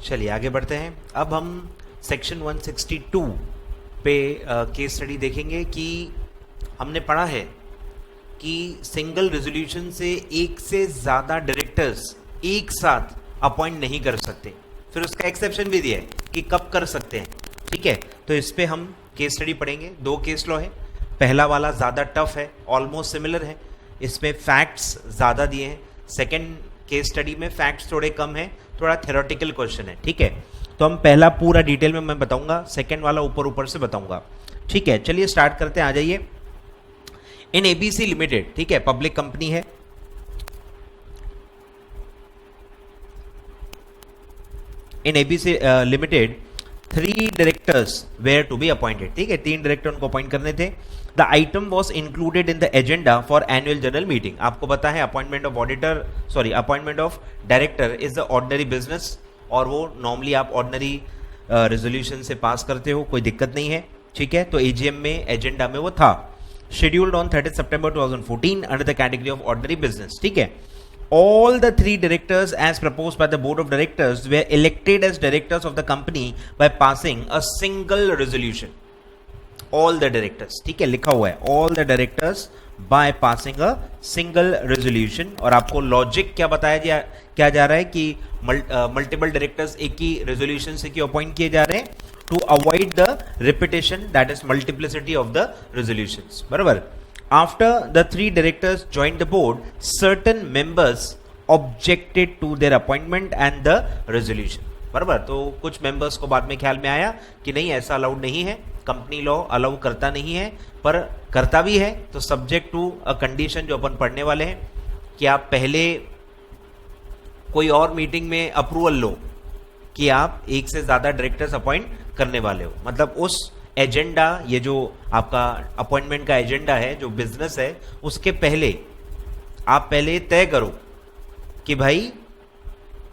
चलिए आगे बढ़ते हैं। अब हम सेक्शन 162 पे केस स्टडी देखेंगे कि हमने पढ़ा है कि सिंगल रेजोल्यूशन से एक से ज़्यादा डायरेक्टर्स एक साथ अपॉइंट नहीं कर सकते। फिर उसका एक्सेप्शन भी दिया है कि कब कर सकते हैं। ठीक है, तो इस पे हम केस स्टडी पढ़ेंगे। दो केस लॉ है, पहला वाला ज़्यादा टफ है, ऑलमोस्ट सिमिलर है, इसमें फैक्ट्स ज़्यादा दिए हैं। सेकेंड केस स्टडी में फैक्ट्स थोड़े कम हैं, थोड़ा थ्योरेटिकल क्वेश्चन है। ठीक है, तो हम पहला पूरा डिटेल में मैं बताऊंगा, सेकेंड वाला ऊपर ऊपर से बताऊंगा। ठीक है, चलिए स्टार्ट करते हैं, आ जाइए। इन एबीसी लिमिटेड, ठीक है, पब्लिक कंपनी है। In ABC Limited 3 directors were to be appointed. ठीक है, 3 डायरेक्टर उनको अपॉइंट करने थे। The item was included in the agenda for annual general meeting. आपको पता है appointment of auditor, sorry appointment of director is the ordinary business, और वो नॉर्मली आप ऑर्डिनरी रेजोल्यूशन से पास करते हो, कोई दिक्कत नहीं है। ठीक है, तो एजीएम में एजेंडा में वो था। Scheduled on 30 September 2014 under the category of ordinary business. ठीक है, all the 3 directors as proposed by the board of directors were elected as directors of the company by passing a single resolution. All the directors, ठीक है, लिखा हुआ है all the directors by passing a single resolution। और आपको logic क्या बताया क्या जा रहा है कि मल्टीपल डायरेक्टर्स एक ही रेजोल्यूशन से क्यों अपॉइंट किए जा रहे हैं, to avoid the repetition, that is multiplicity of the resolutions. बराबर। After the 3 directors joined the board, certain members objected to their appointment and the resolution. बराबर, तो कुछ मेंबर्स को बाद में ख्याल में आया कि नहीं, ऐसा अलाउड नहीं है, कंपनी लॉ अलाउ करता नहीं है, पर करता भी है तो सब्जेक्ट टू अ कंडीशन जो अपन पढ़ने वाले हैं कि आप पहले कोई और मीटिंग में अप्रूवल लो कि आप एक से ज़्यादा डायरेक्टर्स अपॉइंट करने वाले हो। मतलब उस एजेंडा, ये जो आपका अपॉइंटमेंट का एजेंडा है, जो बिजनेस है, उसके पहले आप पहले तय करो कि भाई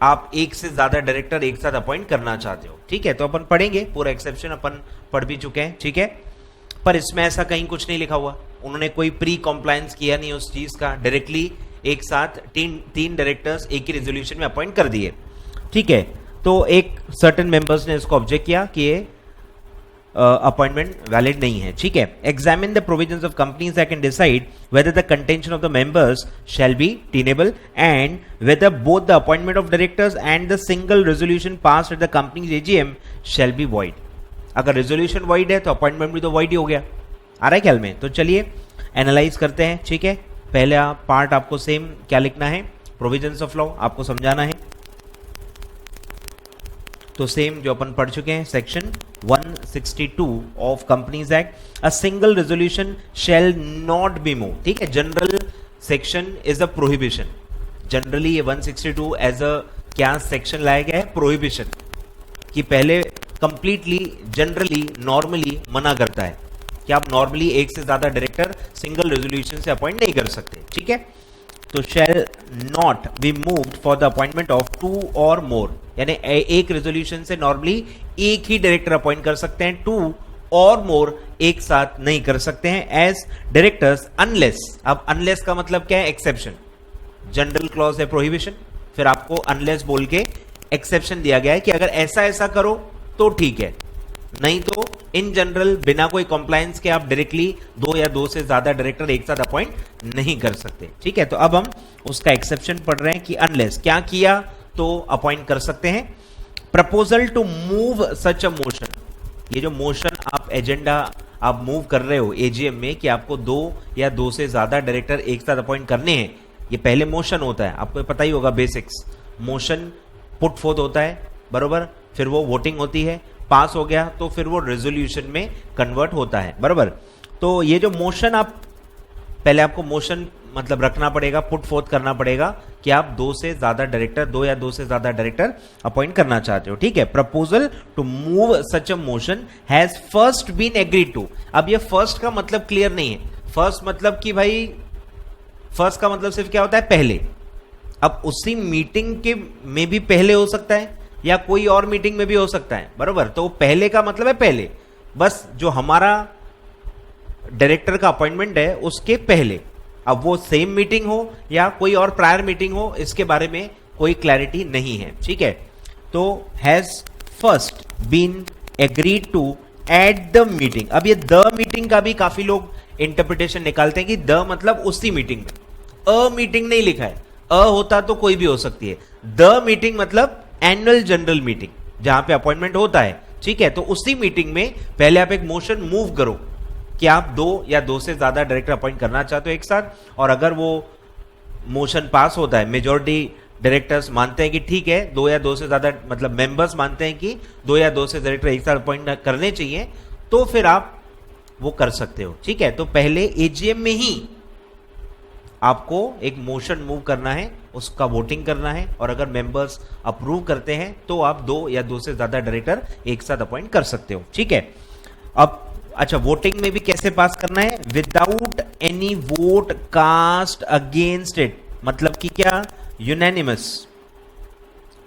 आप एक से ज्यादा डायरेक्टर एक साथ अपॉइंट करना चाहते हो। ठीक है, तो अपन पढ़ेंगे, पूरा एक्सेप्शन अपन पढ़ भी चुके हैं। ठीक है, पर इसमें ऐसा कहीं कुछ नहीं लिखा हुआ, उन्होंने कोई प्री कॉम्प्लायंस किया नहीं उस चीज का, डायरेक्टली एक साथ 3 डायरेक्टर्स एक ही रेजोल्यूशन में अपॉइंट कर दिए। ठीक है, तो एक सर्टेन मेंबर्स ने इसको ऑब्जेक्ट किया कि ये अपॉइंटमेंट वैलिड नहीं है। ठीक है, examine the provisions of Companies Act and decide whether the contention of the members shall be tenable and whether both the appointment of directors and the single resolution passed at the company's AGM shall be void. अगर resolution void है तो appointment भी तो void ही हो गया। आ रहा है ख्याल में? तो चलिए एनालाइज करते हैं। ठीक है, पहला पार्ट आपको सेम क्या लिखना है, प्रोविजंस ऑफ लॉ आपको समझाना है, तो सेम जो अपन पढ़ चुके हैं, section 162 of Companies act, a single resolution shall not be move. ठीक है, general section is a prohibition. Generally ये 162 एज अ क्या सेक्शन लाया गया है, प्रोहिबिशन, कि पहले कंप्लीटली जनरली नॉर्मली मना करता है कि आप नॉर्मली एक से ज्यादा डायरेक्टर सिंगल रेजोल्यूशन से अपॉइंट नहीं कर सकते। ठीक है, तो shall not be moved for the appointment of 2 और मोर, यानी एक रेजोल्यूशन से नॉर्मली एक ही डायरेक्टर अपॉइंट कर सकते हैं, 2 और मोर एक साथ नहीं कर सकते हैं एज डायरेक्टर्स अनलेस। अब अनलेस का मतलब क्या है, एक्सेप्शन। जनरल क्लॉज है प्रोहिबिशन, फिर आपको अनलेस बोल के एक्सेप्शन दिया गया है कि अगर ऐसा ऐसा करो तो ठीक है, नहीं तो इन जनरल बिना कोई कॉम्प्लायंस के आप डायरेक्टली 2 या 2 से ज्यादा डायरेक्टर एक साथ अपॉइंट नहीं कर सकते। ठीक है, तो अब हम उसका एक्सेप्शन पढ़ रहे हैं कि अनलेस क्या किया तो अपॉइंट कर सकते हैं। Proposal to move such a motion, ये जो मोशन आप एजेंडा आप मूव कर रहे हो एजीएम में कि आपको 2 या 2 से ज्यादा डायरेक्टर एक साथ अपॉइंट करने हैं, ये पहले मोशन होता है, आपको पता ही होगा बेसिक्स। मोशन पुट फोर्थ होता है, बरोबर, फिर वो वोटिंग होती है, पास हो गया तो फिर वो रेजोल्यूशन में कन्वर्ट होता है। बराबर, तो ये जो मोशन आप पहले आपको मोशन मतलब रखना पड़ेगा, पुट फोर्थ करना पड़ेगा कि आप 2 से ज्यादा डायरेक्टर, 2 या 2 से ज्यादा डायरेक्टर अपॉइंट करना चाहते हो। ठीक है, proposal to move such a motion has first been agreed to. अब ये फर्स्ट का मतलब क्लियर नहीं है, फर्स्ट मतलब कि भाई फर्स्ट का मतलब सिर्फ क्या होता है, पहले। अब उसी मीटिंग के में भी पहले हो सकता है या कोई और मीटिंग में भी हो सकता है, बरोबर। तो पहले का मतलब है पहले, बस जो हमारा डायरेक्टर का अपॉइंटमेंट है उसके पहले। अब वो सेम मीटिंग हो या कोई और प्रायर मीटिंग हो, इसके बारे में कोई क्लैरिटी नहीं है। ठीक है, तो has first been agreed to at the meeting. अब ये द मीटिंग का भी काफी लोग इंटरप्रिटेशन निकालते हैं कि द मतलब उसी मीटिंग में, अ मीटिंग नहीं लिखा है, अ होता तो कोई भी हो सकती है, द मीटिंग मतलब एनुअल जनरल मीटिंग जहां पे अपॉइंटमेंट होता है, ठीक है। तो उसी मीटिंग में पहले आप एक मोशन मूव करो कि आप 2 या 2 से ज्यादा डायरेक्टर अपॉइंट करना चाहते हो एक साथ, और अगर वो मोशन पास होता है, मेजॉरिटी डायरेक्टर्स मानते हैं कि ठीक है 2 या 2 से ज्यादा, मतलब मेंबर्स मानते हैं कि 2 या 2 से डायरेक्टर एक साथ अपॉइंट करने चाहिए, तो फिर आप वो कर सकते हो, ठीक है। तो पहले एजीएम में ही आपको एक मोशन मूव करना है, उसका वोटिंग करना है, और अगर मेंबर्स अप्रूव करते हैं तो आप 2 या 2 से ज्यादा डायरेक्टर एक साथ अपॉइंट कर सकते हो, ठीक है। अब अच्छा, वोटिंग में भी कैसे पास करना है? Without any vote cast against it, मतलब कि क्या, यूनैनिमस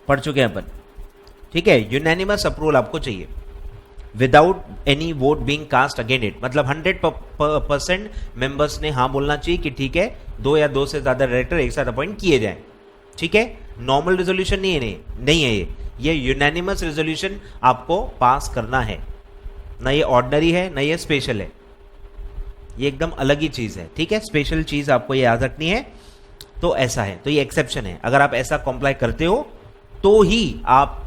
पढ़ चुके हैं अपन, ठीक है। यूनैनिमस अप्रूवल आपको चाहिए, without any vote being cast against it, मतलब 100% मेंबर्स ने हाँ बोलना चाहिए कि ठीक है 2 या 2 से ज्यादा डायरेक्टर एक साथ अपॉइंट किए जाएं, ठीक है। नॉर्मल रेजोल्यूशन नहीं है, नहीं है ये यूनैनिमस रेजोल्यूशन आपको पास करना है, ना ये ऑर्डिनरी है ना ये स्पेशल है, ये एकदम अलग ही चीज है, ठीक है। स्पेशल चीज आपको ये याद रखनी है, तो ऐसा है, तो ये एक्सेप्शन है। अगर आप ऐसा कॉम्प्लाई करते हो तो ही आप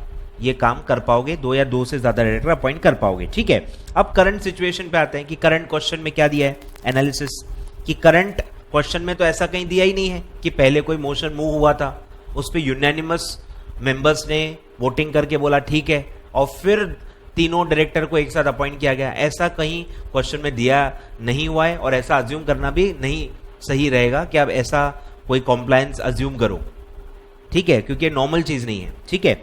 ये काम कर पाओगे, 2 या 2 से ज्यादा डायरेक्टर अपॉइंट कर पाओगे, ठीक है। अब करंट सिचुएशन पे आते हैं कि करंट क्वेश्चन में क्या दिया है, एनालिसिस कि करंट क्वेश्चन में तो ऐसा कहीं दिया ही नहीं है कि पहले कोई मोशन मूव हुआ था, उस पर यूनैनिमस मेंबर्स ने वोटिंग करके बोला ठीक है, और फिर तीनों डायरेक्टर को एक साथ अपॉइंट किया गया, ऐसा कहीं क्वेश्चन में दिया नहीं हुआ है, और ऐसा अज्यूम करना भी नहीं सही रहेगा कि आप ऐसा कोई कॉम्प्लायंस अज्यूम करो, ठीक है, क्योंकि नॉर्मल चीज नहीं है, ठीक है।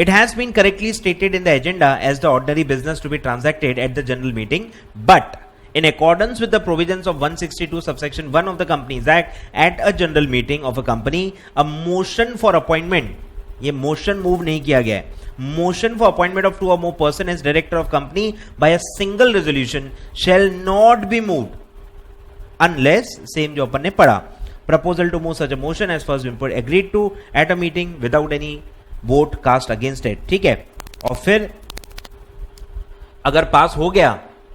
It has been correctly stated in the agenda as the ordinary business to be transacted at the general meeting, but in accordance with the provisions of 162 subsection 1 of the Companies Act, at a general meeting of a company, a motion for appointment, ये motion move नहीं किया गया है, motion for appointment of 2 or more person as director of company by a single resolution shall not be moved unless, same जो अपन ने पढ़ा, proposal to move such a motion as first been agreed to at a meeting without any vote cast against it, ठीक है। और फिर अगर पास हो गया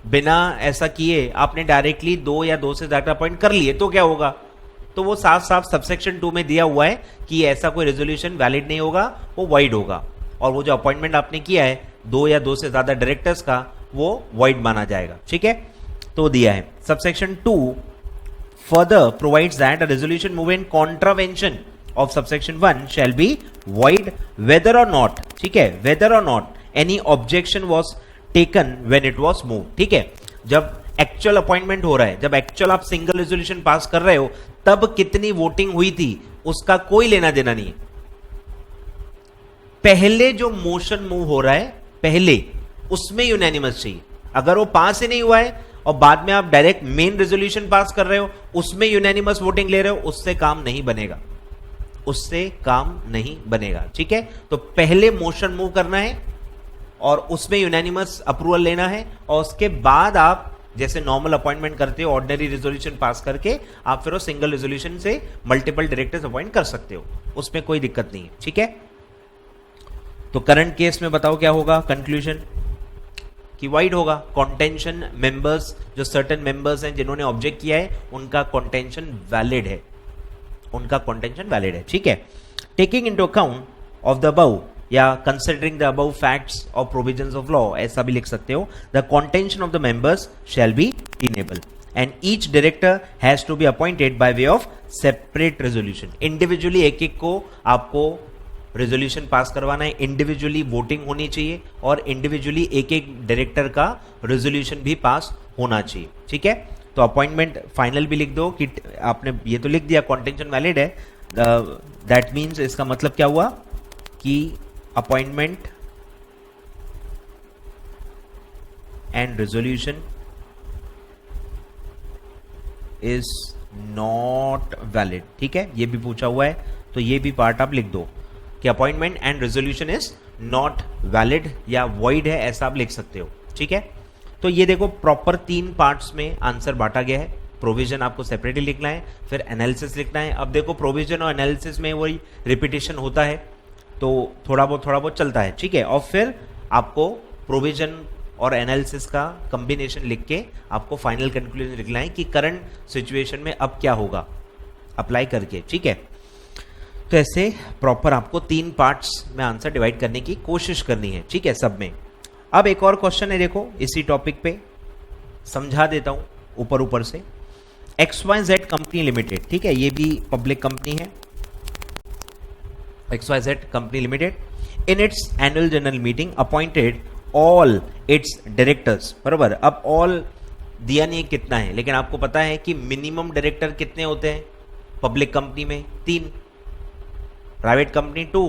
बिना ऐसा किए, आपने डायरेक्टली 2 या 2 से ज्यादा अपॉइंट कर लिए, तो क्या होगा, तो वो साफ साफ सबसेक्शन 2 में दिया हुआ है कि ऐसा कोई रेजोल्यूशन वैलिड नहीं होगा, वो वाइड होगा, और वो जो अपॉइंटमेंट आपने किया है 2 या 2 से ज्यादा डायरेक्टर्स का, वो वाइड माना जाएगा, ठीक है। तो दिया है subsection 2 further provides that a resolution move in contravention of subsection 1 shall be void whether or not, ठीक है, whether or not any objection was taken when it was moved, ठीक है। जब एक्चुअल अपॉइंटमेंट हो रहा है, जब एक्चुअल आप सिंगल रेजोल्यूशन पास कर रहे हो, तब कितनी वोटिंग हुई थी उसका कोई लेना देना नहीं है। पहले जो मोशन मूव हो रहा है, पहले उसमें यूनैनिमस चाहिए। अगर वो पास ही नहीं हुआ है और बाद में आप डायरेक्ट मेन रेजोल्यूशन पास कर रहे हो, उसमें यूनैनिमस वोटिंग ले रहे हो, उससे काम नहीं बनेगा, उससे काम नहीं बनेगा, ठीक है। तो पहले मोशन मूव करना है और उसमें यूनैनिमस अप्रूवल लेना है, और उसके बाद आप जैसे नॉर्मल अपॉइंटमेंट करते हो, ऑर्डिनरी रेजोल्यूशन पास करके आप फिर वो सिंगल रेजोल्यूशन से मल्टीपल डायरेक्टर्स अपॉइंट कर सकते हो, उसमें कोई दिक्कत नहीं है, ठीक है। तो करंट केस में बताओ क्या होगा कंक्लूजन, कि वाइड होगा। कॉन्टेंशन मेंबर्स, जो सर्टेन मेंबर्स हैं जिन्होंने ऑब्जेक्ट किया है, उनका कॉन्टेंशन वैलिड है, उनका कॉन्टेंशन वैलिड है, ठीक है। Taking into account of the above या कंसिडरिंग द अबव फैक्ट्स और प्रोविजंस ऑफ लॉ, ऐसा भी लिख सकते हो, the contention of the members shall be tenable and each director has to be appointed by way of separate resolution. Individually एक एक को आपको रेजोल्यूशन पास करवाना है, इंडिविजुअली वोटिंग होनी चाहिए, और इंडिविजुअली एक एक डायरेक्टर का रेजोल्यूशन भी पास होना चाहिए, ठीक है। तो अपॉइंटमेंट फाइनल भी लिख दो कि आपने ये तो लिख दिया कॉन्टेंशन वैलिड है, दैट मीन्स इसका मतलब क्या हुआ कि appointment and resolution is not valid, ठीक है, ये भी पूछा हुआ है, तो ये भी पार्ट आप लिख दो कि appointment and resolution is not valid या वॉइड है, ऐसा आप लिख सकते हो, ठीक है। तो ये देखो प्रॉपर 3 पार्ट्स में आंसर बांटा गया है। प्रोविजन आपको सेपरेटली लिखना है, फिर एनालिसिस लिखना है। अब देखो प्रोविजन और एनालिसिस में वही रिपीटेशन होता है, तो थोड़ा बहुत चलता है, ठीक है। और फिर आपको प्रोविजन और एनालिसिस का कॉम्बिनेशन लिख के आपको फाइनल कंक्लूजन लिखना है कि करंट सिचुएशन में अब क्या होगा अप्लाई करके, ठीक है। तो ऐसे प्रॉपर आपको 3 पार्ट्स में आंसर डिवाइड करने की कोशिश करनी है, ठीक है, सब में। अब एक और क्वेश्चन है, देखो इसी टॉपिक पे समझा देता हूं ऊपर से। XYZ कंपनी लिमिटेड, ठीक है, ये भी पब्लिक कंपनी है, XYZ company limited, in its annual general meeting appointed all it's directors, बराबर। अब ऑल दिया नहीं कितना है, लेकिन आपको पता है कि मिनिमम डायरेक्टर कितने होते हैं पब्लिक कंपनी में, 3, प्राइवेट कंपनी 2,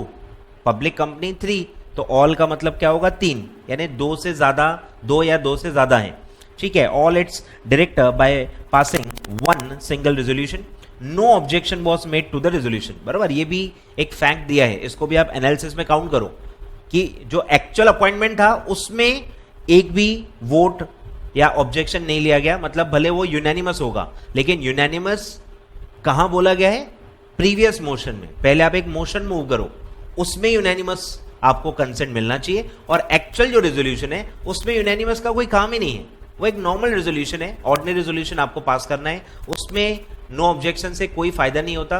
पब्लिक कंपनी 3, तो ऑल का मतलब क्या होगा 3, यानी 2 से ज्यादा, 2 या 2 से ज्यादा है, ठीक है। All its director by passing 1 single resolution, no objection was made to the resolution, बराबर। ये भी एक फैक्ट दिया है, इसको भी आप एनालिसिस में काउंट करो कि जो एक्चुअल अपॉइंटमेंट था उसमें एक भी वोट या ऑब्जेक्शन नहीं लिया गया, मतलब भले वो यूनानिमस होगा, लेकिन यूनानिमस कहां बोला गया है, प्रीवियस मोशन में। पहले आप एक मोशन मूव करो, उसमें यूनानिमस आपको कंसेंट मिलना चाहिए, और एक्चुअल जो रेजोल्यूशन है उसमें यूनानिमस का कोई काम ही नहीं है, वो एक नॉर्मल रेजोल्यूशन है, ऑर्डिनरी रेजोल्यूशन आपको पास करना है, उसमें नो ऑब्जेक्शन से कोई फायदा नहीं होता।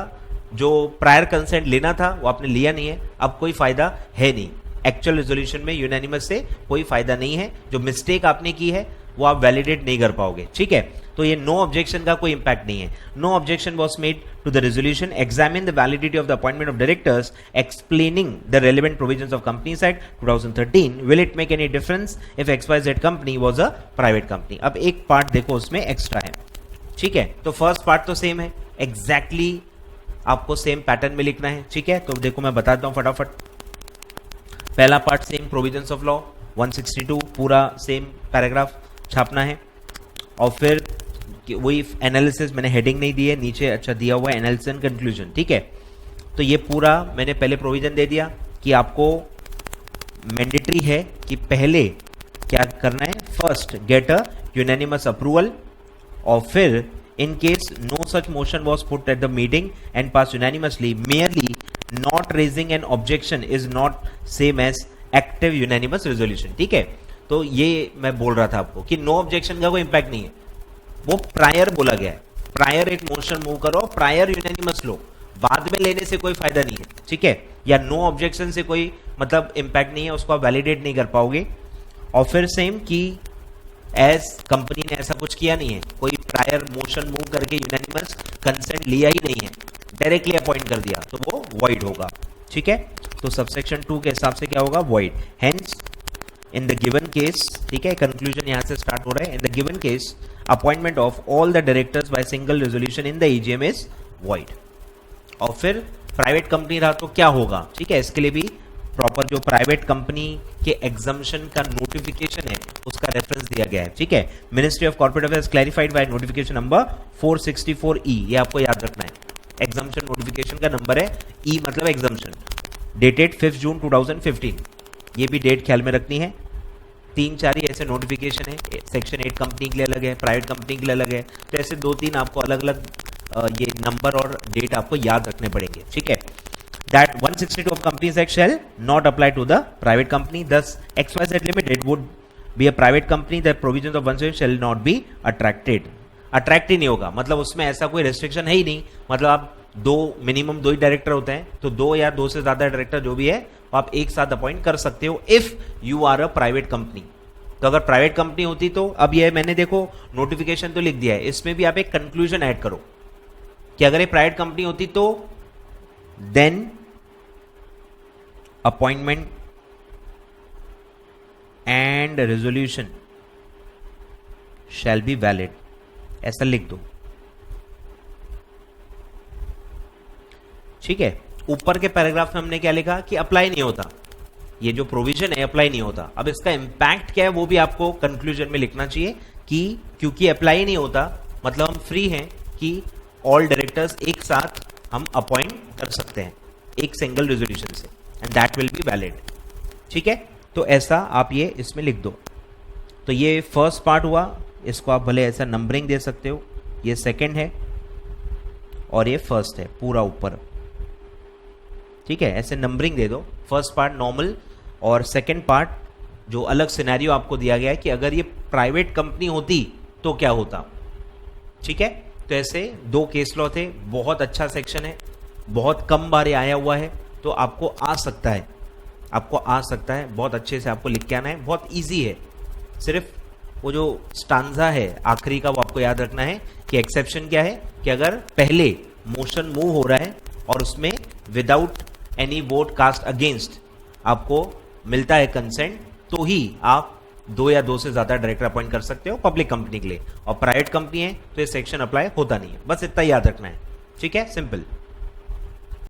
जो प्रायर कंसेंट लेना था वो आपने लिया नहीं है, अब कोई फायदा है नहीं। एक्चुअल रेजोल्यूशन में यूनानिमस से कोई फायदा नहीं है, जो मिस्टेक आपने की है वो आप वैलिडेट नहीं कर पाओगे, ठीक है। तो ये नो ऑब्जेक्शन का कोई इंपैक्ट नहीं है। No objection was made to the resolution, examine the validity of the appointment of directors, explaining the relevant provisions of Companies Act 2013, will it make any difference if XYZ company was a private company. अब एक part देखो उसमें extra है, ठीक है। तो first part तो same है, एग्जैक्टली आपको सेम पैटर्न में लिखना है, ठीक है। तो देखो मैं बताता हूं फटाफट। पहला part same, provisions of law 162, पूरा सेम पैराग्राफ छापना है, और फिर वही एनालिसिस, मैंने हेडिंग नहीं दी है, नीचे अच्छा दिया हुआ है एनालिसिस एंड कंक्लूजन, ठीक है। तो ये पूरा मैंने पहले प्रोविजन दे दिया कि आपको मैंडेटरी है कि पहले क्या करना है, first get a unanimous approval, और फिर in case no such motion was put at the meeting and pass unanimously, merely not raising an objection is not same as active unanimous resolution, ठीक है। तो ये मैं बोल रहा था आपको कि नो ऑब्जेक्शन का कोई इंपैक्ट नहीं है, वो प्रायर बोला गया है। प्रायर एक मोशन मूव करो, प्रायर यूनानिमस लो, बाद में लेने से कोई फायदा नहीं है, ठीक है। या नो ऑब्जेक्शन से कोई मतलब इंपैक्ट नहीं है, उसको आप वैलिडेट नहीं कर पाओगे। और फिर सेम कि एज कंपनी ने ऐसा कुछ किया नहीं है, कोई प्रायर मोशन मूव करके यूनानिमस कंसेंट लिया ही नहीं है, डायरेक्टली अपॉइंट कर दिया, तो वो वॉइड होगा, ठीक है। तो सबसेक्शन 2 के हिसाब से क्या होगा, void. Hence in the given case, ठीक है, कंक्लूजन यहां से स्टार्ट हो रहा है। In the given case appointment of all the directors by single resolution in the EGM is void. और फिर प्राइवेट कंपनी रहा तो क्या होगा, ठीक है, इसके लिए भी प्रॉपर जो प्राइवेट कंपनी के एग्जम्पशन का नोटिफिकेशन है उसका रेफरेंस दिया गया है, ठीक है। Ministry of corporate affairs clarified by notification number 464E, ये आपको याद रखना है। एग्जम्पशन नोटिफिकेशन का नंबर है, E मतलब एग्जम्पशन, डेटेड 5 जून 2015, ये भी डेट ख्याल में रखनी है। 3-4 ही ऐसे नोटिफिकेशन है, सेक्शन 8 कंपनी के लिए अलग है, प्राइवेट कंपनी के लिए अलग है, तो ऐसे 2-3 आपको अलग अलग ये नंबर और डेट आपको याद रखने पड़ेंगे, ठीक है। That 162 of Companies Act shall not apply to the private company. Thus, XYZ Limited would be a private company. The provisions of 162 shall not be attracted. Attract ही नहीं होगा, मतलब उसमें ऐसा कोई रेस्ट्रिक्शन है ही नहीं। मतलब आप मिनिमम 2 ही डायरेक्टर होते हैं, तो 2 या 2 से ज्यादा डायरेक्टर जो भी है वो आप एक साथ अपॉइंट कर सकते हो if you are a private company. तो अगर प्राइवेट कंपनी होती तो अब ये मैंने देखो नोटिफिकेशन तो लिख दिया है, इसमें भी आप एक कंक्लूजन ऐड करो कि अगर ये प्राइवेट कंपनी होती तो then appointment and resolution shall be valid, ऐसा लिख दो, ठीक है। ऊपर के पैराग्राफ में हमने क्या लिखा कि अप्लाई नहीं होता, ये जो प्रोविजन है अप्लाई नहीं होता। अब इसका इंपैक्ट क्या है वो भी आपको कंक्लूजन में लिखना चाहिए कि क्योंकि अप्लाई नहीं होता मतलब हम फ्री हैं कि ऑल डायरेक्टर्स एक साथ हम अपॉइंट कर सकते हैं एक सिंगल रेजोल्यूशन से, and that will be valid, ठीक है। तो ऐसा आप ये इसमें लिख दो। तो ये फर्स्ट पार्ट हुआ, इसको आप भले ऐसा नंबरिंग दे सकते हो, ये सेकंड है और ये फर्स्ट है पूरा ऊपर, ठीक है, ऐसे नंबरिंग दे दो फर्स्ट पार्ट नॉर्मल, और सेकेंड पार्ट जो अलग सिनेरियो आपको दिया गया है कि अगर ये प्राइवेट कंपनी होती तो क्या होता। ठीक है, तो ऐसे दो केस लॉ थे। बहुत अच्छा सेक्शन है, बहुत कम बार आया हुआ है, तो आपको आ सकता है, बहुत अच्छे से आपको लिख के आना है, बहुत इजी है। सिर्फ वो जो स्टांजा है आखिरी का वो आपको याद रखना है कि एक्सेप्शन क्या है कि अगर पहले मोशन मूव हो रहा है और उसमें without any vote cast against आपको मिलता है कंसेंट, तो ही आप 2 या 2 से ज्यादा डायरेक्टर अपॉइंट कर सकते हो पब्लिक कंपनी के लिए। और प्राइवेट कंपनी है तो ये सेक्शन अप्लाई होता नहीं है। बस इतना याद रखना है। ठीक है, सिंपल।